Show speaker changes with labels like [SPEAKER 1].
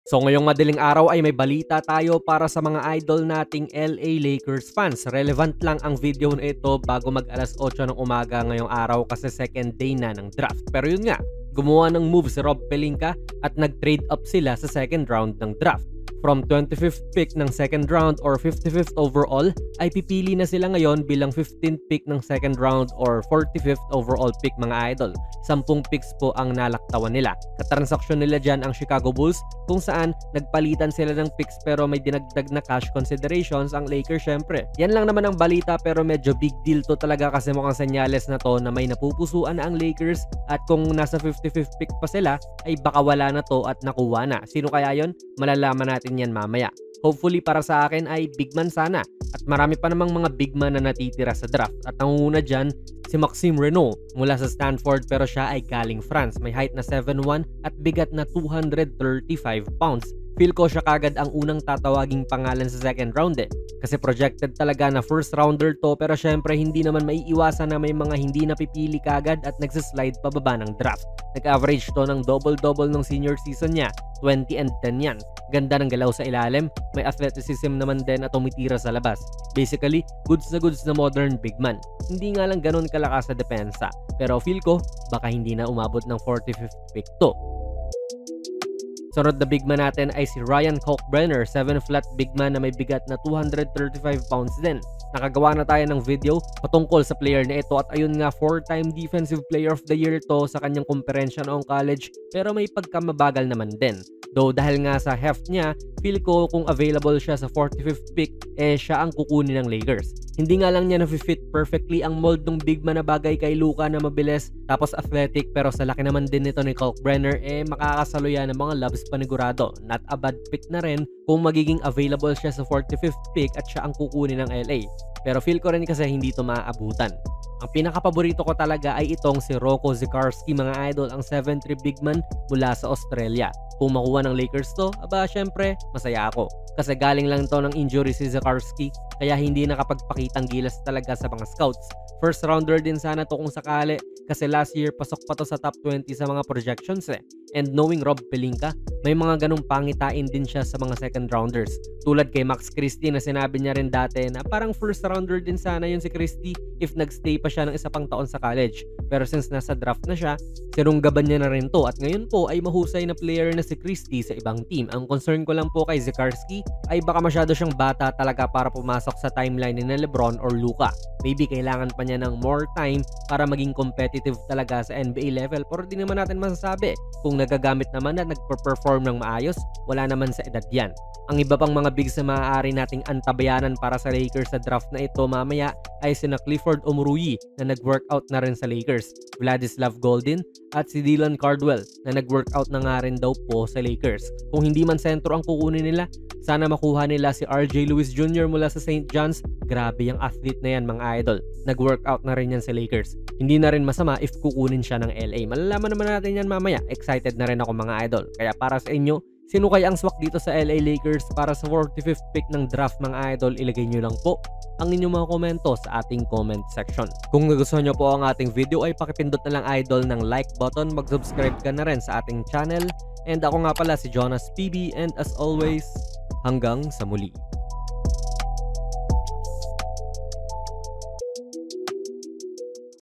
[SPEAKER 1] So ngayong madaling araw ay may balita tayo para sa mga idol nating LA Lakers fans. Relevant lang ang video na ito bago mag alas 8 ng umaga ngayong araw kasi second day na ng draft. Pero yun nga, gumawa ng move si Rob Pelinka at nag-trade up sila sa second round ng draft. From 25th pick ng second round or 55th overall ay pipili na sila ngayon bilang 15th pick ng second round or 45th overall pick mga idol. 10 picks po ang nalaktawan nila. Katransaksyon nila dyan ang Chicago Bulls kung saan nagpalitan sila ng picks pero may dinagdag na cash considerations ang Lakers syempre. Yan lang naman ang balita pero medyo big deal to talaga kasi mukhang senyales na to na may napupusuan na ang Lakers at kung nasa 55th pick pa sila ay baka wala na to at nakuha na. Sino kaya yon? Malalaman natin yan mamaya. Hopefully para sa akin ay big man sana at marami pa namang mga big man na natitira sa draft at nangunguna dyan si Maxime Renault mula sa Stanford pero siya ay galing France. May height na 7'1 at bigat na 235 pounds. Feel ko siya kagad ang unang tatawaging pangalan sa second round kasi projected talaga na first rounder to pero syempre hindi naman maiiwasan na may mga hindi napipili kagad at nagsislide pababa ng draft. Nag-average to ng double-double ng senior season niya, 20 and 10 yan. Ganda ng galaw sa ilalim, may athleticism naman din at tumitira sa labas. Basically, goods na modern big man. Hindi nga lang ganun kalakas sa depensa pero feel ko baka hindi na umabot ng 45th pick to. Sunod na big man natin ay si Ryan Kalkbrenner, 7 flat big man na may bigat na 235 pounds din. Nakagawa na tayo ng video patungkol sa player na ito at ayun nga 4-time defensive player of the year to sa kanyang komperensya noong college pero may pagkamabagal naman din. Though dahil nga sa heft niya, feel ko kung available siya sa 45th pick, siya ang kukunin ng Lakers. Hindi nga lang niya na-fit perfectly ang mold ng big man na bagay kay Luka na mabilis tapos athletic pero sa laki naman din nito ni Kalkbrenner makakasalo yan ng mga loves panigurado. Not a bad pick na rin kung magiging available siya sa 45th pick at siya ang kukunin ng LA. Pero feel ko rin kasi hindi ito maaabutan. Ang pinakapaborito ko talaga ay itong si Rocco Zikarsky mga idol, ang 7'3 big man mula sa Australia. Kung makuha ng Lakers to, syempre masaya ako. Kasi galing lang to ng injury si Zikarsky kaya hindi nakapagpakitang gilas talaga sa mga scouts. First rounder din sana to kung sakali kasi last year pasok pa to sa top 20 sa mga projections And knowing Rob Pelinka, may mga ganong pangitain din siya sa mga second rounders. Tulad kay Max Christie na sinabi niya rin dati na parang first rounder din sana yun si Christie if nagstay pa siya ng isa pang taon sa college. Pero since nasa draft na siya, sinunggaban niya na rin to at ngayon po ay mahusay na player na si Christie sa ibang team. Ang concern ko lang po kay Zikarsky ay baka masyado siyang bata talaga para pumasok sa timeline ni LeBron or Luka. Maybe kailangan pa niya ng more time para maging competitive talaga sa NBA level pero di naman natin masasabi. Kung nagagamit naman at nagper-perform ng maayos, wala naman sa edad yan. Ang iba pang mga bigs na maaari nating antabayanan para sa Lakers sa draft na ito mamaya ay sina Clifford Omoruyi na nag-workout na rin sa Lakers, Vladislav Goldin at si Dylan Cardwell na nag-workout na nga rin daw po sa Lakers. Kung hindi man sentro ang kukunin nila, sana makuha nila si RJ Lewis Jr. mula sa St. John's. Grabe yung athlete na yan mga idol. Nag-workout na rin yan sa Lakers. Hindi na rin masama if kukunin siya ng LA. Malalaman naman natin yan mamaya. Excited na rin ako mga idol. Kaya para sa inyo, sino kaya ang swak dito sa LA Lakers para sa 45th pick ng draft mga idol? Ilagay nyo lang po ang inyong mga komento sa ating comment section. Kung nagustuhan nyo po ang ating video ay pakipindot na lang idol ng like button. Mag-subscribe ka na rin sa ating channel. And ako nga pala si Jonas PB and as always, hanggang sa muli.